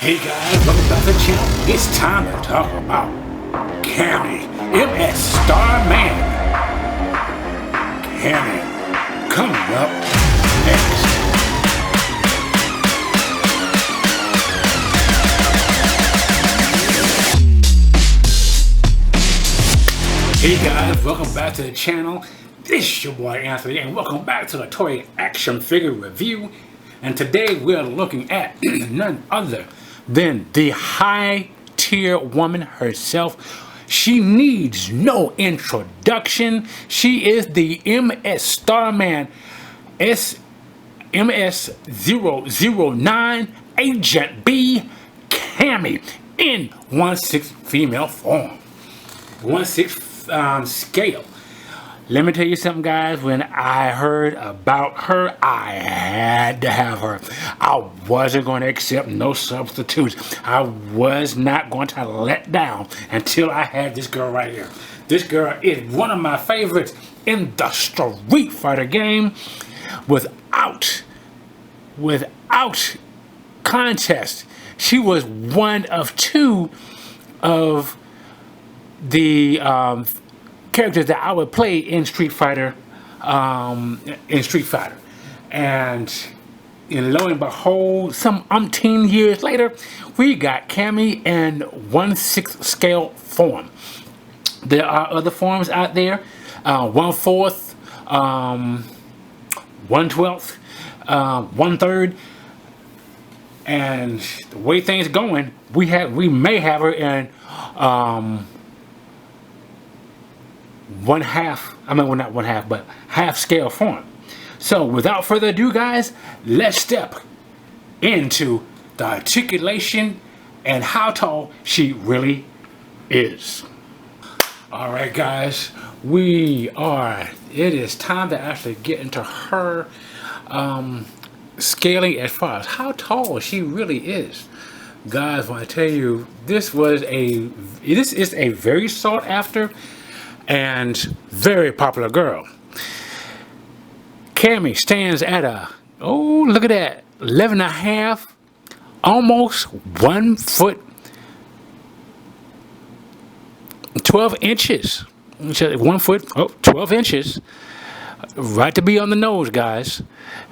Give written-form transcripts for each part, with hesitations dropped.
Hey guys, welcome back to the channel. It's time to talk about Cammy, MS Starman. Cammy, coming up next. Hey guys, welcome back to the channel. This is your boy Anthony, and welcome back to the toy action figure review. And today we're looking at none other than the high tier woman herself. She needs no introduction. She is the MS Starman MS009 Agent B Cammy in 1/6 female form. 1/6 scale. Let me tell you something, guys. When I heard about her, I had to have her. I wasn't going to accept no substitutes. I was not going to let down until I had this girl right here. This girl is one of my favorites in the Street Fighter game. Without contest, she was one of two of the characters that I would play in Street Fighter, and lo and behold, some umpteen years later, we got Cammy in 1/6 scale form. There are other forms out there, 1/4, 1/12, 1/3, and the way things going, we may have her in 1/2, well, not 1/2, but half scale form. So without further ado, guys, let's step into the articulation and how tall she really is. All right, guys, it is time to actually get into her scaling as far as how tall she really is. Guys, when I tell you, this is a very sought after and very popular girl. Cammy stands at look at that, 11.5, almost 1 foot, 12 inches. 1 foot, 12 inches. Right to be on the nose, guys.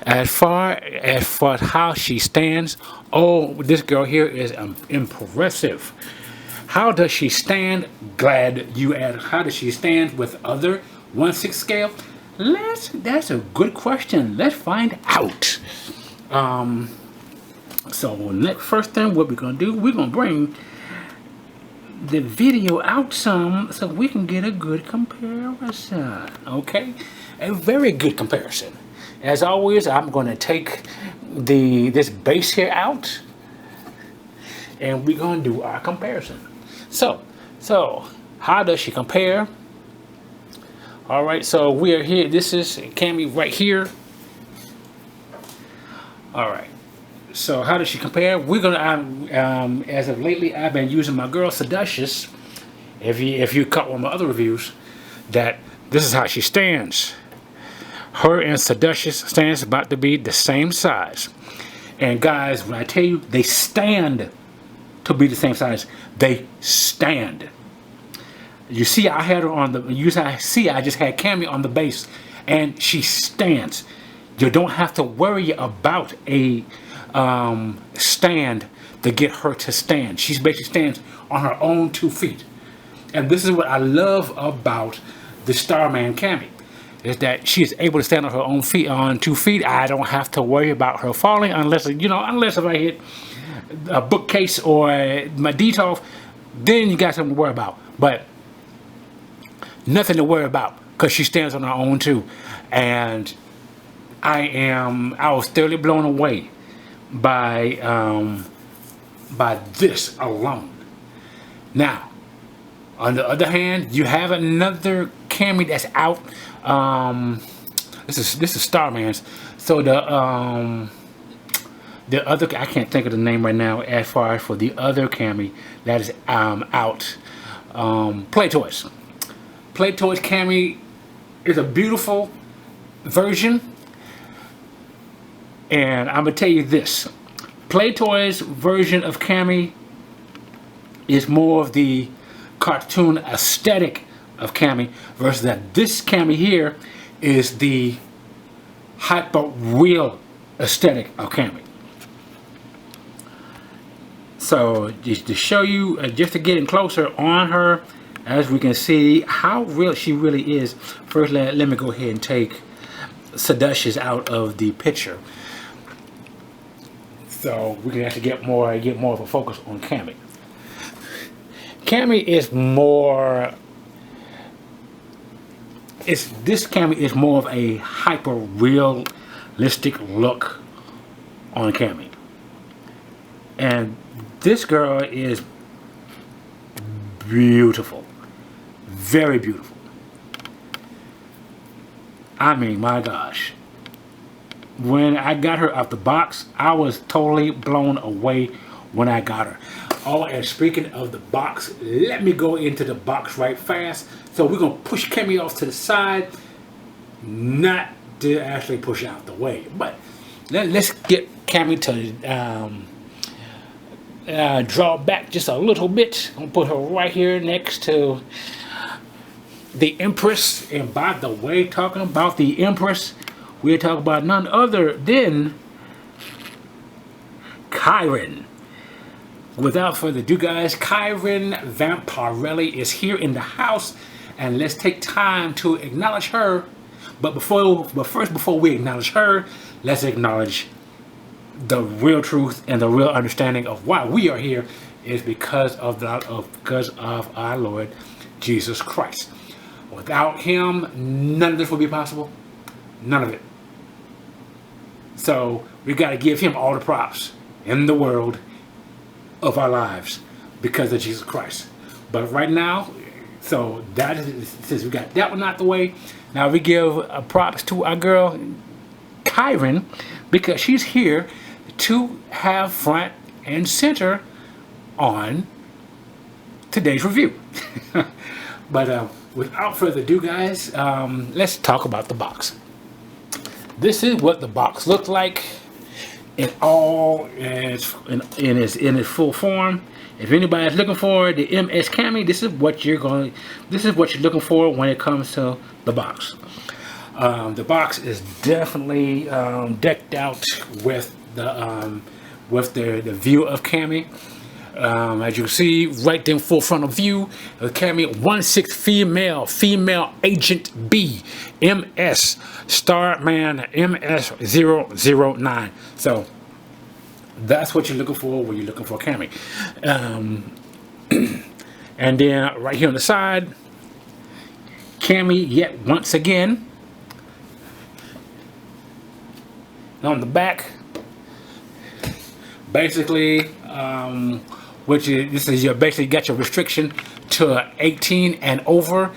As far as how she stands, this girl here is impressive. How does she stand? Glad you asked. How does she stand with other 1/6 scale? That's a good question. Let's find out. So first thing what we're gonna do, we're gonna bring the video out some so we can get a good comparison. Okay, a very good comparison. As always, I'm gonna take this base here out, and we're gonna do our comparison. So how does she compare? All right, so we are here. This is Cammy right here. All right, so how does she compare? We're gonna as of lately, I've been using my girl Seducious. If you caught one of my other reviews, that this is how she stands. Her and Seducious stands about to be the same size. And guys, when I tell you they stand to be the same size, they stand. You see, I had her on the. I just had Cammy on the base, and she stands. You don't have to worry about a stand to get her to stand. She basically stands on her own 2 feet, and this is what I love about the Starman Cammy, is that she is able to stand on her own feet, on 2 feet. I don't have to worry about her falling unless if I hit a bookcase or my DTOF, then you got something to worry about. But nothing to worry about because she stands on her own too. And I was thoroughly blown away by this alone. Now, on the other hand, you have another Cammy that's out. This is Starman's. So the other, I can't think of the name right now as far as for the other Cammy that is out. Play Toys Cammy is a beautiful version, and I'm gonna tell you this: Play Toys version of Cammy is more of the cartoon aesthetic of Cammy, versus that this Cammy here is the hyper real aesthetic of Cammy. So just to show you, just to get in closer on her, as we can see how real she really is. First, let me go ahead and take Seducious out of the picture, so we can actually get more of a focus on Cammy. Cammy is more. This Cammy is more of a hyper realistic look on Cammy, and this girl is beautiful, very beautiful. I mean, my gosh, when I got her out the box, I was totally blown away when I got her. Oh, and speaking of the box, let me go into the box right fast. So we're gonna push Cammy off to the side, not to actually push out the way, but let's get Cammy to draw back just a little bit. I'm gonna put her right here next to the Empress. And by the way, talking about the Empress, we're talking about none other than Kyron. Without further ado, guys, Kyron Vampirelli is here in the house, and let's take time to acknowledge her. But first, before we acknowledge her, let's acknowledge the real truth and the real understanding of why we are here is because of our Lord Jesus Christ. Without him, none of this would be possible. None of it. So we got to give him all the props in the world of our lives because of Jesus Christ. But right now, so that is, since we got that one out the way, now we give props to our girl Kyron, because she's here to have front and center on today's review. But without further ado, guys, let's talk about the box. This is what the box looked like in its full form. If anybody's looking for the MS Cammy, this is what you're looking for when it comes to the box. The box is definitely decked out with the view of Cammy. As you can see, right there in full frontal view, Cammy 1/6 female Agent B, MS Starman MS009. So that's what you're looking for when you're looking for Cammy. And then right here on the side, Cammy yet once again. On the back, basically, you basically got your restriction to 18 and over.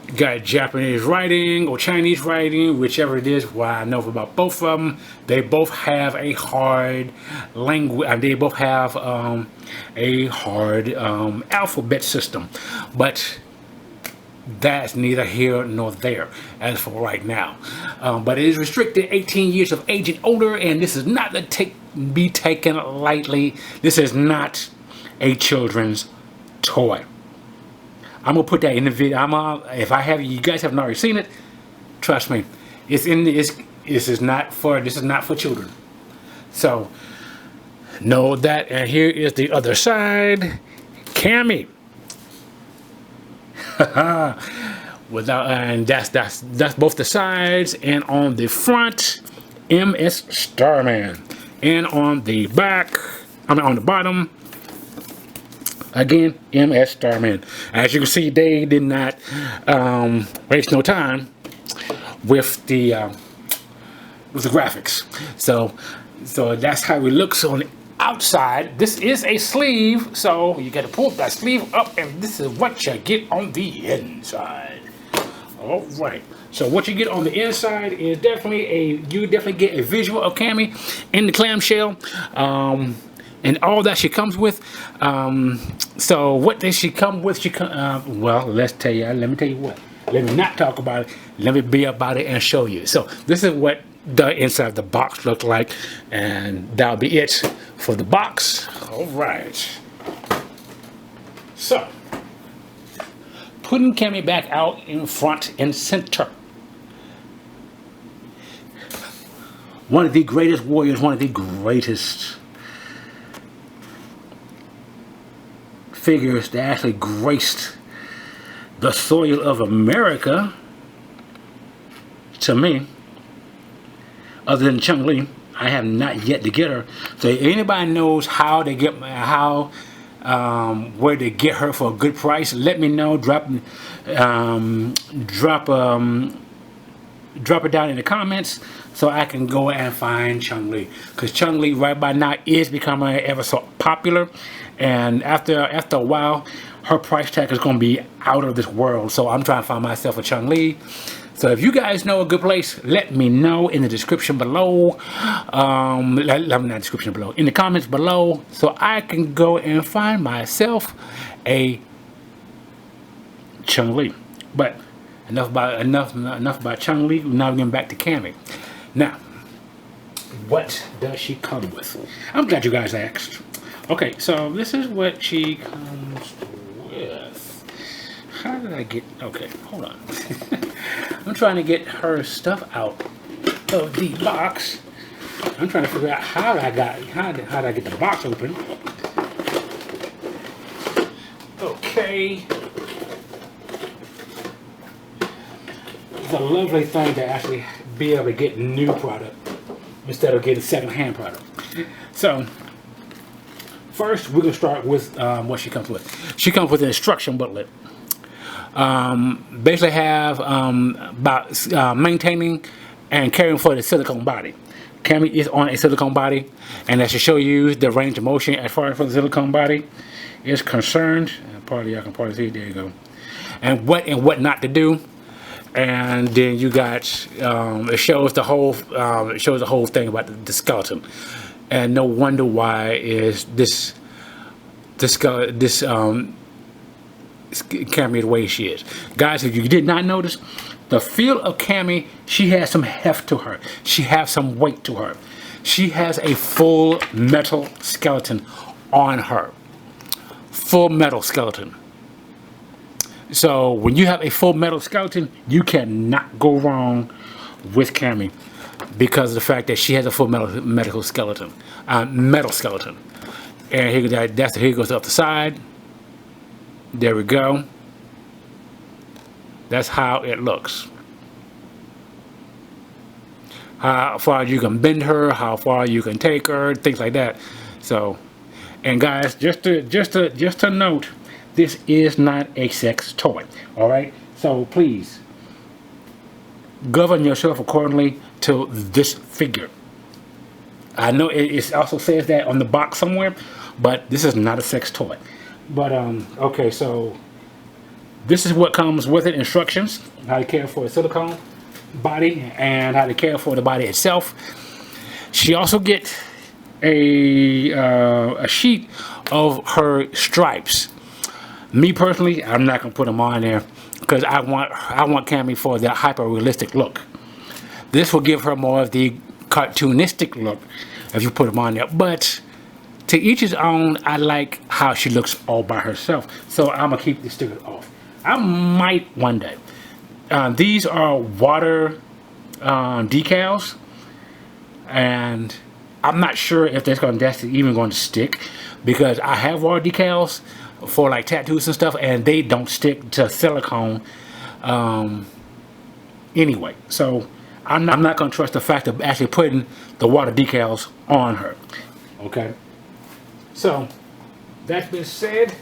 You got Japanese writing or Chinese writing, whichever it is. Well, I know about both of them. They both have a hard language, and they both have a hard alphabet system. But that's neither here nor there as for right now. But it is restricted 18 years of age and older, and this is not to be taken lightly. This is not a children's toy. I'm gonna put that in the video. If you guys haven't already seen it, trust me, this is not for children. So know that. And here is the other side, Cammy. And that's both the sides, and on the front, MS Starman, and on the back, on the bottom, again, MS Starman. As you can see, they did not waste no time with the graphics. So that's how it looks on the outside. This is a sleeve, so you got to pull that sleeve up, and this is what you get on the inside. All right. So what you get on the inside is you definitely get a visual of Cammy in the clamshell, and all that she comes with. So what does she come with? Well, let me tell you what. Let me not talk about it. Let me be about it and show you. So this is what the inside of the box look like, and that'll be it for the box. All right. So, putting Cammy back out in front and center. One of the greatest warriors, one of the greatest figures that actually graced the soil of America, to me, other than Chung-Li. I have not yet to get her. So if anybody knows how to get where to get her for a good price, let me know. Drop it down in the comments so I can go and find Chung-Li, because Chung-Li right by now is becoming ever so popular, and after a while her price tag is going to be out of this world. So I'm trying to find myself a Chung-Li. So if you guys know a good place, let me know in the description below. Not description below, in the comments below, so I can go and find myself a Chung-Li. But enough about Chung-Li. Now we're getting back to Cammy. Now, what does she come with? I'm glad you guys asked. Okay, so this is what she comes with. How did I get? Okay, hold on. I'm trying to get her stuff out of the box. I'm trying to figure out how did I get the box open. Okay. It's a lovely thing to actually be able to get new product instead of getting second-hand product. So first, we're gonna start with what she comes with. She comes with an instruction booklet. Basically have about maintaining and caring for the silicone body. Cammy is on a silicone body, and that should show you the range of motion as far as for the silicone body is concerned. Y'all can probably see. There you go. And what not to do. And then you got it shows the whole thing about the skeleton. And no wonder why is this Cammy the way she is. Guys, if you did not notice, the feel of Cammy, she has some heft to her. She has some weight to her. She has a full metal skeleton on her. Full metal skeleton. So when you have a full metal skeleton, you cannot go wrong with Cammy, because of the fact that she has a full metal skeleton. And here goes up the side. There we go. That's how it looks. How far you can bend her, how far you can take her, things like that. So, and guys, just to note, this is not a sex toy. All right. So please govern yourself accordingly to this figure. I know it also says that on the box somewhere, but this is not a sex toy. But okay, so this is what comes with it: instructions, how to care for a silicone body and how to care for the body itself. She also gets a sheet of her stripes. Me personally, I'm not gonna put them on there because I want Cammy for the hyper realistic look. This will give her more of the cartoonistic look if you put them on there, but to each his own. I like how she looks all by herself, so I'm gonna keep the stickers off. I might one day. These are water decals, and I'm not sure if that's even going to stick, because I have water decals for like tattoos and stuff, and they don't stick to silicone anyway. So I'm not going to trust the fact of actually putting the water decals on her. Okay. So, that being said,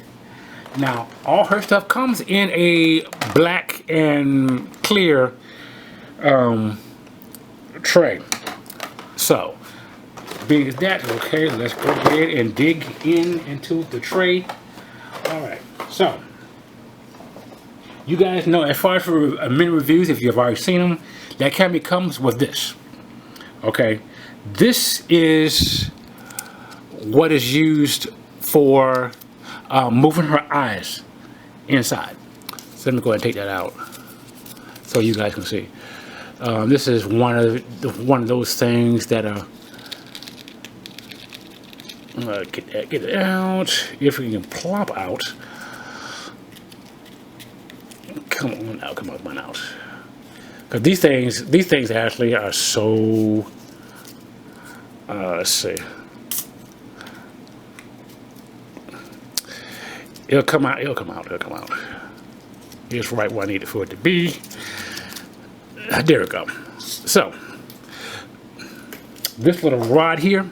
now all her stuff comes in a black and clear tray. So, being that, okay, let's go ahead and dig into the tray. Alright, so, you guys know, as far as for mini reviews, if you've already seen them, that Cammy comes with this. Okay, this is what is used for moving her eyes inside. So let me go ahead and take that out so you guys can see. This is one of those things that are. Get it out. If we can plop out. Come on out. Because these things actually are so. Let's see. It'll come out. It's right where I need it for it to be. There we go. So this little rod here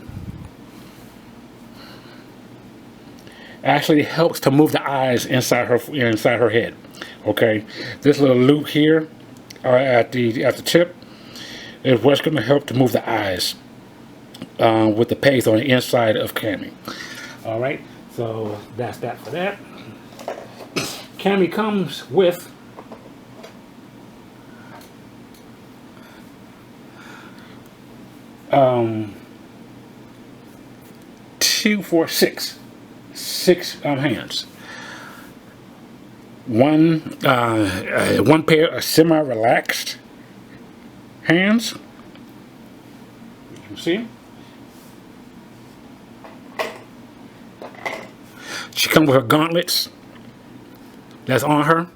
actually helps to move the eyes inside her head. Okay, this little loop here at the tip is what's going to help to move the eyes with the paste on the inside of Cammy. All right, so that's that for that. Cammy comes with six hands. One pair of semi-relaxed hands. You can see. She comes with her gauntlets. That's on her.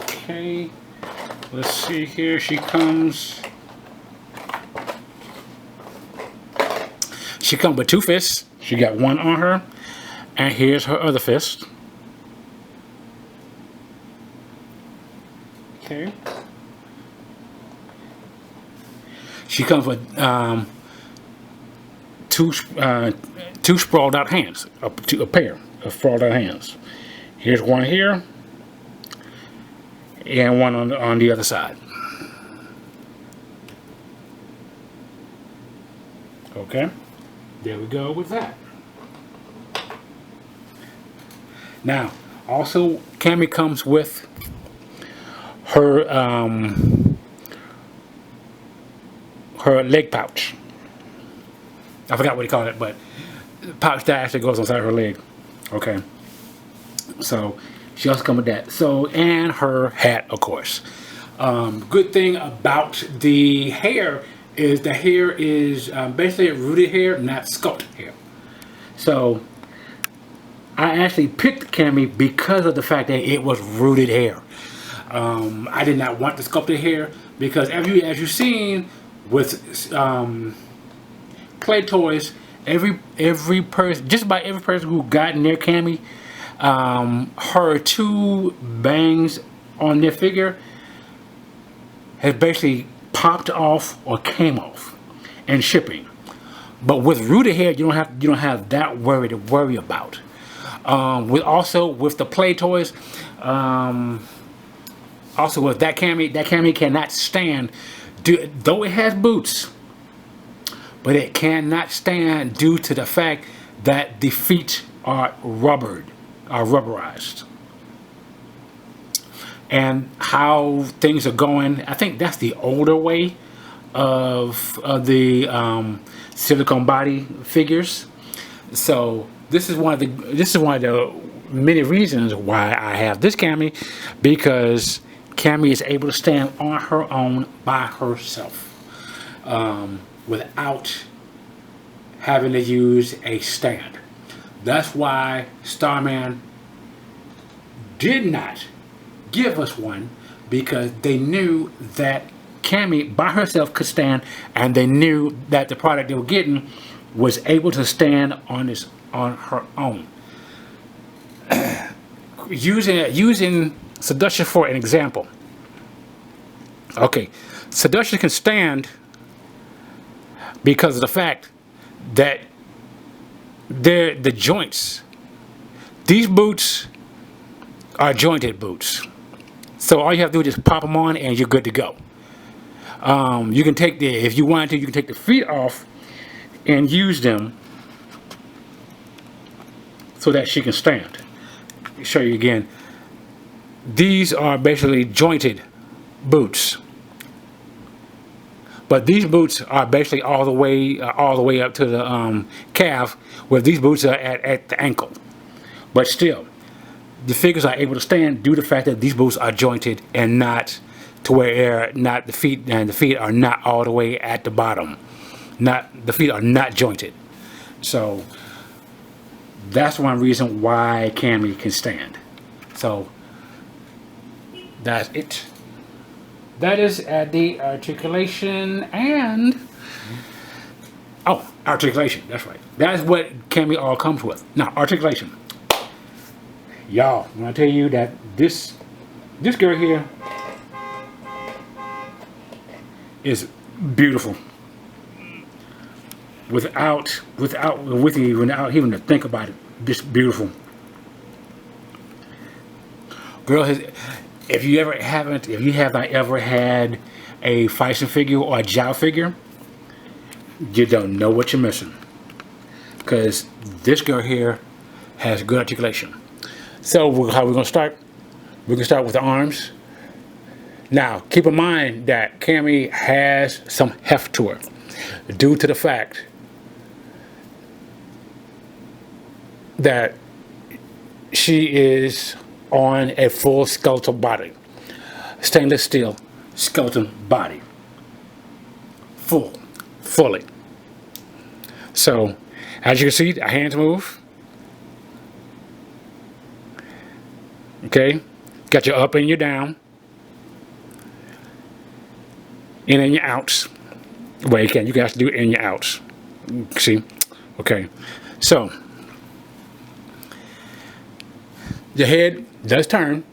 Okay. Let's see here. She comes with two fists. She got one on her, and here's her other fist. Okay. She comes with two sprawled out hands, a pair of sprawled out hands. Here's one here, and one on the other side. Okay, there we go with that. Now, also, Cammy comes with her her leg pouch. I forgot what he called it, but the pouch that actually goes inside her leg. Okay, so she also comes with that. So, and her hat, of course. Good thing about the hair is the hair is basically rooted hair, not sculpted hair. So I actually picked Cammy because of the fact that it was rooted hair. I did not want the sculpted hair because as you've seen with play toys, every person, just about every person who got near Cammy, her two bangs on their figure has basically popped off or came off in shipping. But with rooted hair, you don't have that worry to worry about. With the play toys, also with that Cammy cannot stand, though it has boots, but it cannot stand due to the fact that the feet are rubberized. And how things are going, I think that's the older way of the silicone body figures. So this is one of the many reasons why I have this Cammy, because Cammy is able to stand on her own by herself without having to use a stand. That's why Starman did not give us one, because they knew that Cammy by herself could stand, and they knew that the product they were getting was able to stand on her own. using Seduction for an example. Okay, Seduction can stand because of the fact that the joints, these boots are jointed boots. So all you have to do is just pop them on and you're good to go. You can take if you want to, you can take the feet off and use them so that she can stand. Let me show you again. These are basically jointed boots, but these boots are basically all the way up to the calf, where these boots are at the ankle. But still, the figures are able to stand due to the fact that these boots are jointed and not to where not the feet are not all the way at the bottom. The feet are not jointed. So that's one reason why Cammy can stand. So that's it. That is the articulation and articulation. That's right. That's what Cammy all comes with. Now articulation. Y'all, when I tell you that this girl here is beautiful. Without even to think about it, this beautiful. Girl, if you haven't ever had a fighting figure or a joust figure, you don't know what you're missing. Because this girl here has good articulation. So how we're gonna start? We're gonna start with the arms. Now, keep in mind that Cammy has some heft to her, due to the fact that she is on a full skeletal body, stainless steel skeleton body, fully. So, as you can see, our hands move. Okay, got your up and your down, in and your outs. Well, you can actually do it in your outs. See, okay, so. The head does turn.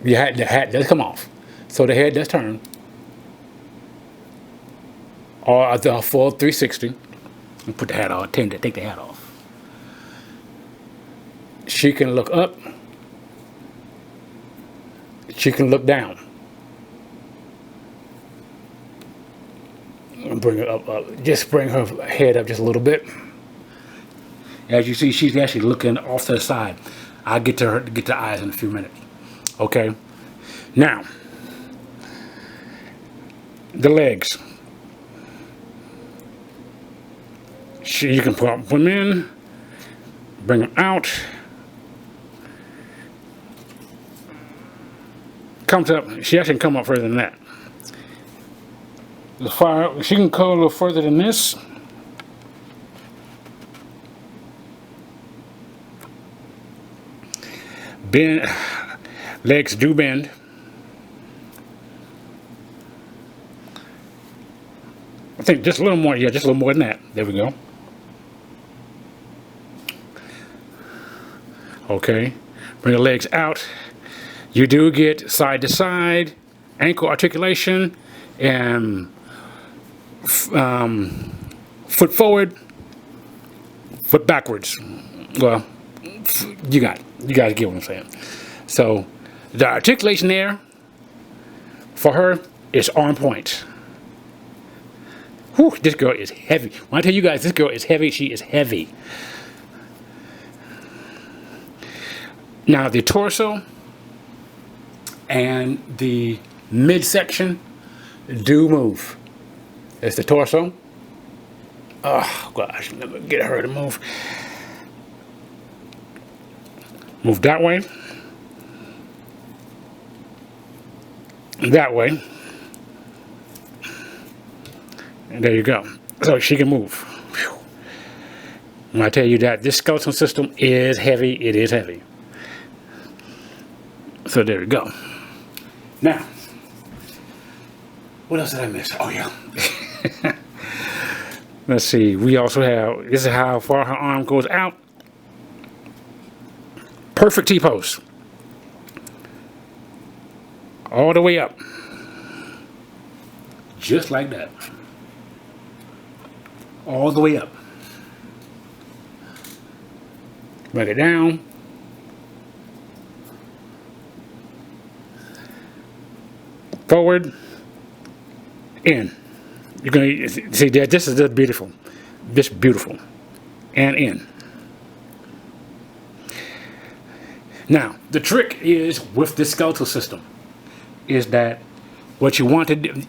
The hat does come off. So the head does turn. Or the full 360. And put the hat on. Take the hat off. She can look up. She can look down. Bring her up. Just bring her head up just a little bit. As you see, she's actually looking off to the side. I'll get to the eyes in a few minutes. Okay. Now, the legs. You can put them in, bring them out. Comes up. She actually can come up further than that. She can go a little further than this. Bend, legs do bend. I think just a little more, yeah, just a little more than that. There we go. Okay, bring the legs out. You do get side to side, ankle articulation, and foot forward, foot backwards. Well, you guys get what I'm saying. So the articulation there for her is on point. Whew, this girl is heavy. When I tell you guys this girl is heavy, she is heavy. Now the torso and the midsection do move. It's the torso. Oh gosh, let me get her to move. Move that way. That way. And there you go. So she can move. Whew. When I tell you that this skeleton system is heavy, it is heavy. So there you go. Now, what else did I miss? Oh yeah. Let's see. We also have, this is how far her arm goes out. Perfect T-pose. All the way up. Just like that. All the way up. Bring it down. Forward. In. You're going to see that this is just beautiful. This beautiful. And in. Now, the trick is with this skeletal system is that what you want to do,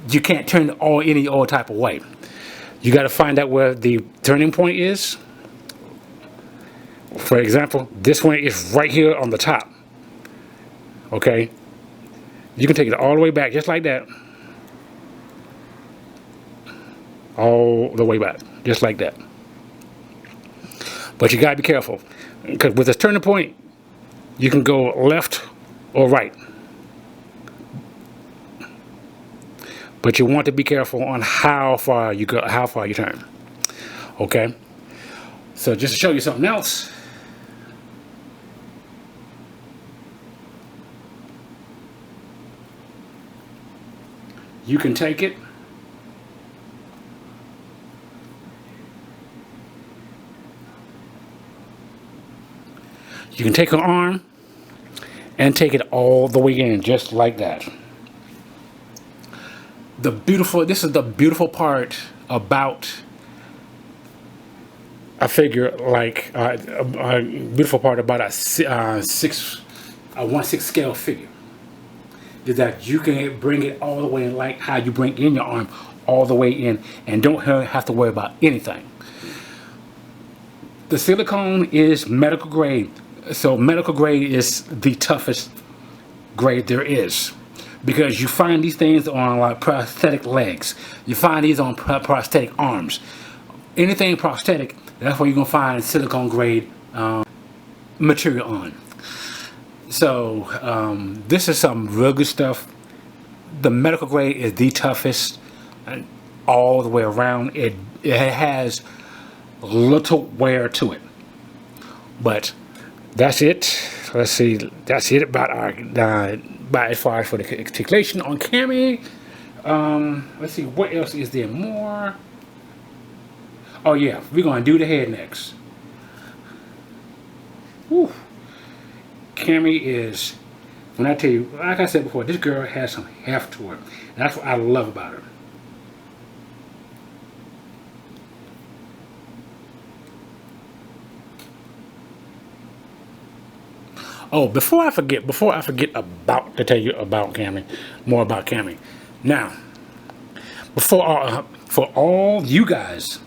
you can't turn any type of way. You got to find out where the turning point is. For example, this one is right here on the top. Okay, you can take it all the way back just like that. All the way back, just like that. But you gotta be careful, because with this turning point, you can go left or right. But you want to be careful on how far you go, how far you turn. Okay. So just to show you something else, you can take it. You can take an arm and take it all the way in, just like that. This is the beautiful part about a figure like a beautiful part about a 1/6 scale figure is that you can bring it all the way in, like how you bring in your arm all the way in, and don't have to worry about anything. The silicone is medical grade. So medical grade is the toughest grade there is, because you find these things on like prosthetic legs, you find these on prosthetic arms, anything prosthetic. That's where you're gonna find silicone grade material on. So this is some real good stuff. The medical grade is the toughest all the way around. It has little wear to it, but that's it. Let's see. That's it about our about as far as for the articulation on Cammy. Let's see, what else is there more? Oh yeah, we're gonna do the head next. Whew. Cammy is, when I tell you, like I said before, this girl has some heft to her. That's what I love about her. Oh, before I forget about to tell you about Cammy, more about Cammy. Now, for all you guys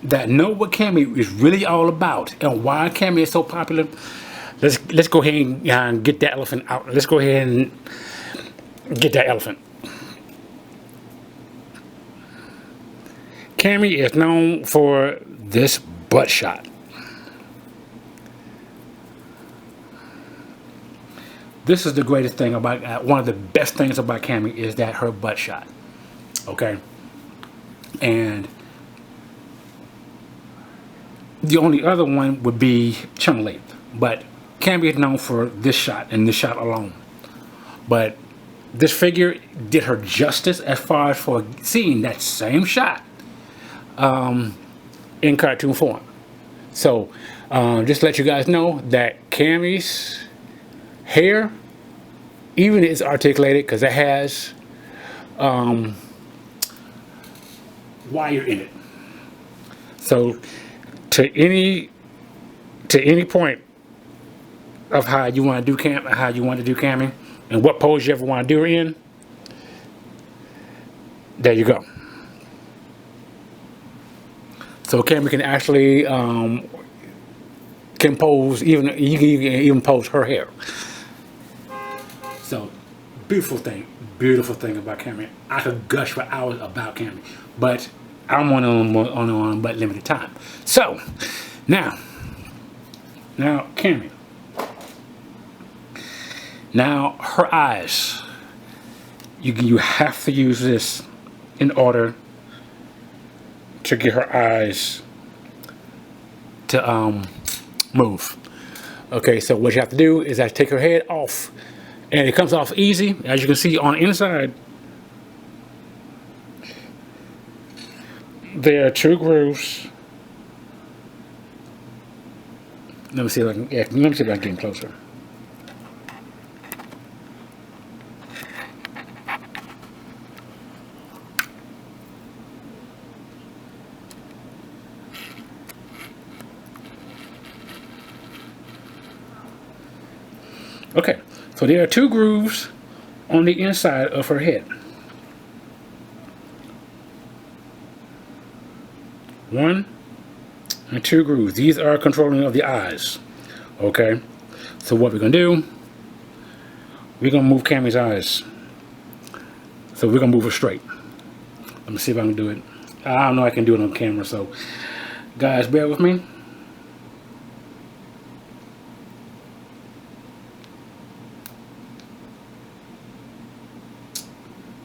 that know what Cammy is really all about and why Cammy is so popular, let's go ahead and get that elephant out. Let's go ahead and get that elephant. Cammy is known for this butt shot. This is the greatest thing about, one of the best things about Cammy is that her butt shot. Okay? And the only other one would be Chun-Li. But Cammy is known for this shot and this shot alone. But this figure did her justice as far as for seeing that same shot in cartoon form. So just to let you guys know that Cammy's hair, even is articulated because it has wire in it. So to any point of how you want to do Cammy, and what pose you ever want to do her in, there you go. So Cammy can actually can pose, you can even pose her hair. So beautiful thing about Cammy. I could gush for hours about Cammy, but I'm on but limited time. So now Cammy. Now her eyes. You have to use this in order to get her eyes to move. Okay, so what you have to do is I take her head off, and it comes off easy, as you can see on the inside. There are 2 grooves. Let me see if I can. Yeah, let me see if I can get closer. Okay, so there are 2 grooves on the inside of her head. 1 and 2 grooves. These are controlling of the eyes. Okay, so what we're gonna do, we're gonna move Cammy's eyes. So we're gonna move her straight. Let me see if I can do it. I don't know I can do it on camera, so guys, bear with me.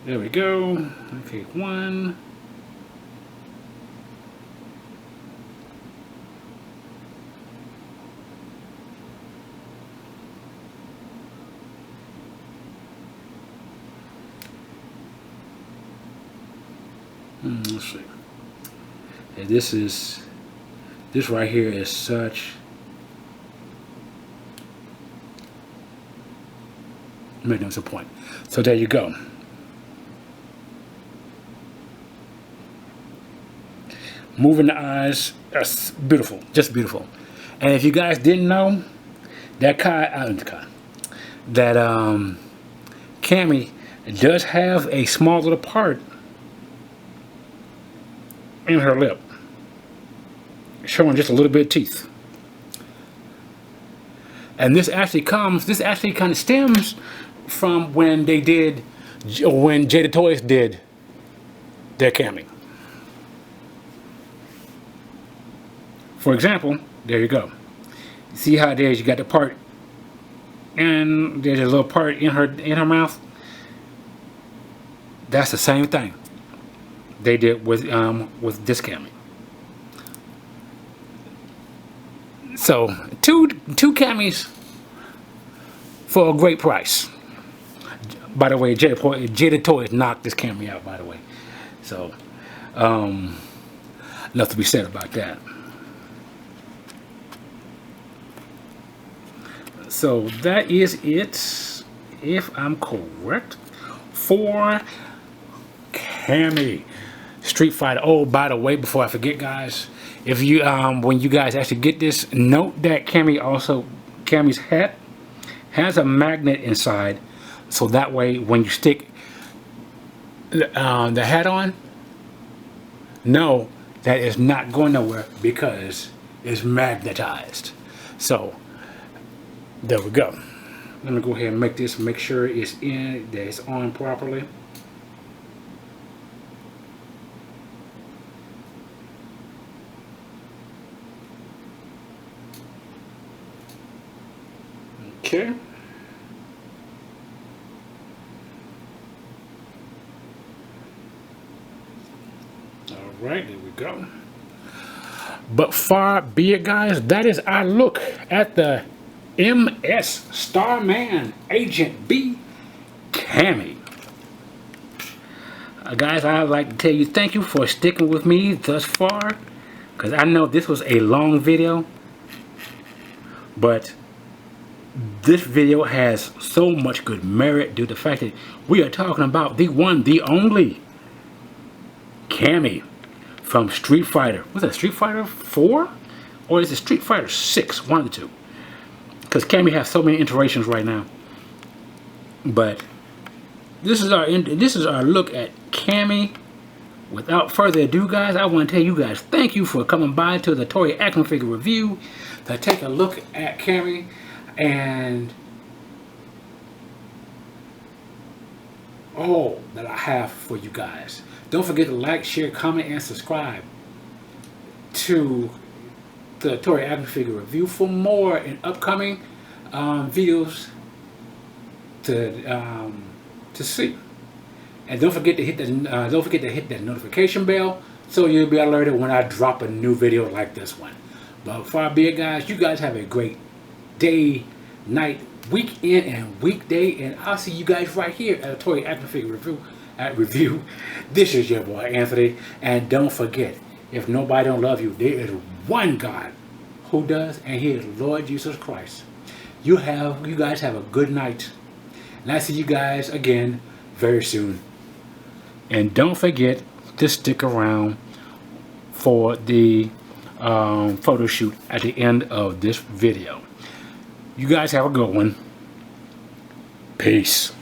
There we go. Okay, 1. Let's see. And this right here is such. Maybe that's a point. So there you go. Moving the eyes, that's beautiful, just beautiful. And if you guys didn't know, that Cammy does have a small little part in her lip, showing just a little bit of teeth. And this actually kind of stems from when Jada Toys did their Cammy. For example, there you go. See how there's, you got the part, and there's a little part in her mouth. That's the same thing they did with this Cammy. So two Cammys for a great price. By the way, Jada Toys knocked this Cammy out, by the way. So enough to be said about that. So that is it, if I'm correct, for Cammy Street Fighter. Oh, by the way, before I forget, guys, if you when you guys actually get this, note that Cammy's hat has a magnet inside, so that way when you stick the hat on, know that it's not going nowhere because it's magnetized. So there we go. Let me go ahead and make sure it's that it's on properly. Okay. All right, there we go. But far be it, guys, that is our look at the MS Starman Agent B Cammy. Guys, I'd like to tell you thank you for sticking with me thus far, because I know this was a long video, but this video has so much good merit due to the fact that we are talking about the one, the only Cammy from Street Fighter. Was that Street Fighter 4? Or is it Street Fighter 6? One of the two. Because Cammy has so many iterations right now. But this is our look at Cammy. Without further ado, guys, I want to tell you guys thank you for coming by to the Toy Action Figure Review to take a look at Cammy and all that I have for you guys. Don't forget to like, share, comment, and subscribe to the Toy Action Figure Review for more in upcoming videos to see. And don't forget to hit that notification bell so you'll be alerted when I drop a new video like this one. But far be it, guys, you guys have a great day, night, weekend, and weekday, and I'll see you guys right here at a Toy Action Figure Review. This is your boy Anthony, and don't forget, if nobody don't love you, there is one God who does, and he is Lord Jesus Christ. You guys have a good night, and I'll see you guys again very soon. And don't forget to stick around for the photo shoot at the end of this video. You guys have a good one. Peace.